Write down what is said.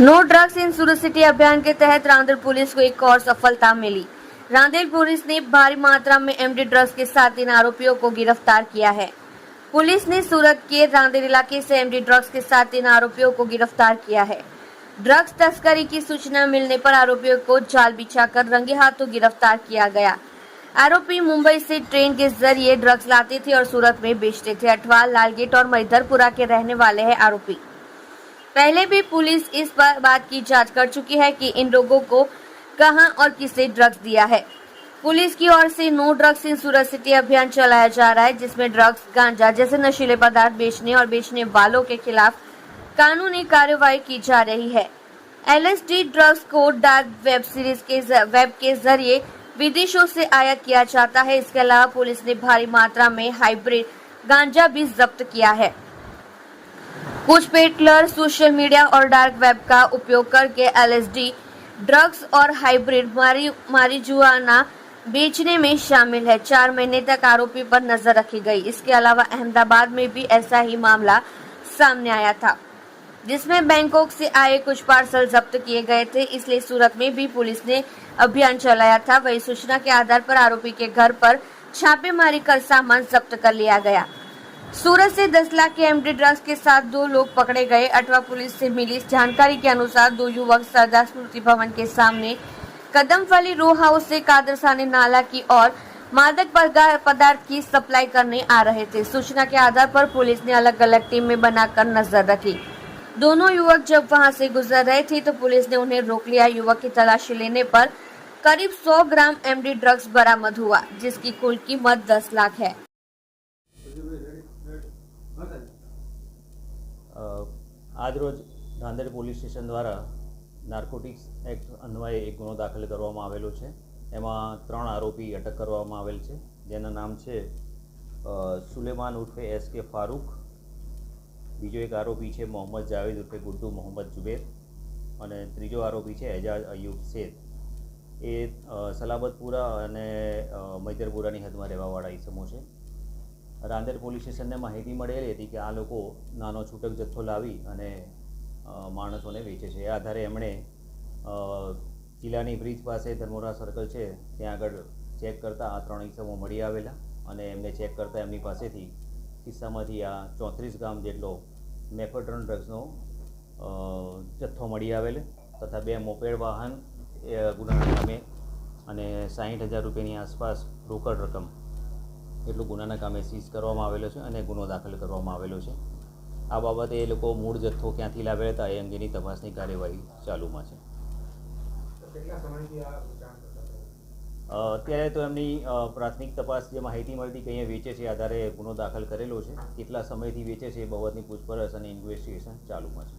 No drugs in Surat city अभियान के तहत रांदेर पुलिस को एक और सफलता मिली। रांदेर पुलिस ने भारी मात्रा में एमडी ड्रग्स के साथ 3 आरोपियों को गिरफ्तार किया है। पुलिस ने सूरत के रांदेर इलाके से एमडी ड्रग्स के साथ 3 आरोपियों को गिरफ्तार किया है। ड्रग्स तस्करी की सूचना मिलने पर आरोपियों को जाल बिछाकर रंगे हाथों गिरफ्तार किया गया। आरोपी मुंबई से ट्रेन के जरिए ड्रग्स लाते थे और सूरत में बेचते थे। अठवाल, लालगेट और मइधरपुरा के रहने वाले हैं आरोपी। पहले भी पुलिस इस बात की जांच कर चुकी है कि इन लोगों को कहां और किसे ड्रग्स दिया है। पुलिस की ओर से no drugs in Surat city अभियान चलाया जा रहा है, जिसमें ड्रग्स, गांजा जैसे नशीले पदार्थ बेचने और बेचने वालों के खिलाफ कानूनी कार्रवाई की जा रही है। LSD ड्रग्स को डार्क वेब के जरिए विदेशों से आयात किया जाता है। इसके अलावा पुलिस ने भारी मात्रा में हाइब्रिड गांजा भी जब्त किया है। कुछ पेडलर सोशल मीडिया और डार्क वेब का उपयोग करके LSD ड्रग्स और हाइब्रिड मारिजुआना बेचने में शामिल है। 4 महीने तक आरोपी पर नजर रखी गई। इसके अलावा अहमदाबाद में भी ऐसा ही मामला सामने आया था, जिसमें बैंकॉक से आए कुछ पार्सल जब्त किए गए थे। इसलिए सूरत में भी पुलिस ने अभियान चलाया था। वही सूचना के आधार पर आरोपी के घर पर छापेमारी कर सामान जब्त कर लिया गया। सूरत से 10 लाख के एमडी ड्रग्स के साथ 2 लोग पकड़े गए। अठवा पुलिस से मिली जानकारी के अनुसार 2 युवक सरदार स्मृति भवन के सामने कदमवाली रो हाउस से कादरसानी नाला की ओर मादक पदार्थ की सप्लाई करने आ रहे थे। सूचना के आधार पर पुलिस ने अलग अलग टीम में बनाकर नजर रखी। दोनों युवक जब वहां से गुजर रहे थे तो पुलिस ने उन्हें रोक लिया। युवक की तलाशी लेने पर करीब 100 ग्राम एमडी ड्रग्स बरामद हुआ, जिसकी कुल कीमत 10 लाख है। આજ રોજ રાંદેર પોલીસ સ્ટેશન દ્વારા નાર્કોટિક્સ એક્ટ અન્વયે એક ગુનો દાખલ કરવામાં આવેલો છે। એમાં 3 આરોપી અટક કરવામાં આવેલ છે, જેના નામ છે સુલેમાન ઉર્ફે SK ફારૂક, બીજો એક આરોપી છે મોહમ્મદ જાવેદ ઉર્ફે ગુડ્ડુ મોહમ્મદ જુબેર અને ત્રીજો આરોપી છે એજાજ અયુબ શેખ। એ સલાબતપુરા અને મૈદરપુરાની હદમાં રહેવાવાળા ઈસમો છે। રાંદેર પોલીસ સ્ટેશનને માહિતી મળેલી હતી કે આ લોકો નાનો છૂટક જથ્થો લાવી અને માણસોને વેચે છે। એ આધારે એમણે કિલ્લાની બ્રિજ પાસે ધર્મોરા સર્કલ છે ત્યાં આગળ ચેક કરતાં આ 3 ઈસમો મળી આવેલા અને એમને ચેક કરતાં એમની પાસેથી ખિસ્સામાંથી આ 34 ગ્રામ જેટલો મેફેડ્રોન ડ્રગ્સનો જથ્થો મળી આવેલ તથા 2 મોપેડ વાહન ગુનાના કામે અને 60,000 રૂપિયાની આસપાસ રોકડ રકમ એટલું ગુનાના કામે સીઝ કરવામાં આવેલો છે અને ગુનો દાખલ કરવામાં આવેલો છે। આ બાબતે એ લોકો મૂળ જથ્થો ક્યાંથી લાવેલા હતા એ અંગેની તપાસની કાર્યવાહી ચાલુમાં છે। અત્યારે તો એમની પ્રાથમિક તપાસ જે માહિતી મળતી કે અહીંયા વેચે છે આધારે ગુનો દાખલ કરેલો છે। કેટલા સમયથી વેચે છે એ બાબતની પૂછપરછ અને ઇન્વેસ્ટિગેશન ચાલુમાં છે।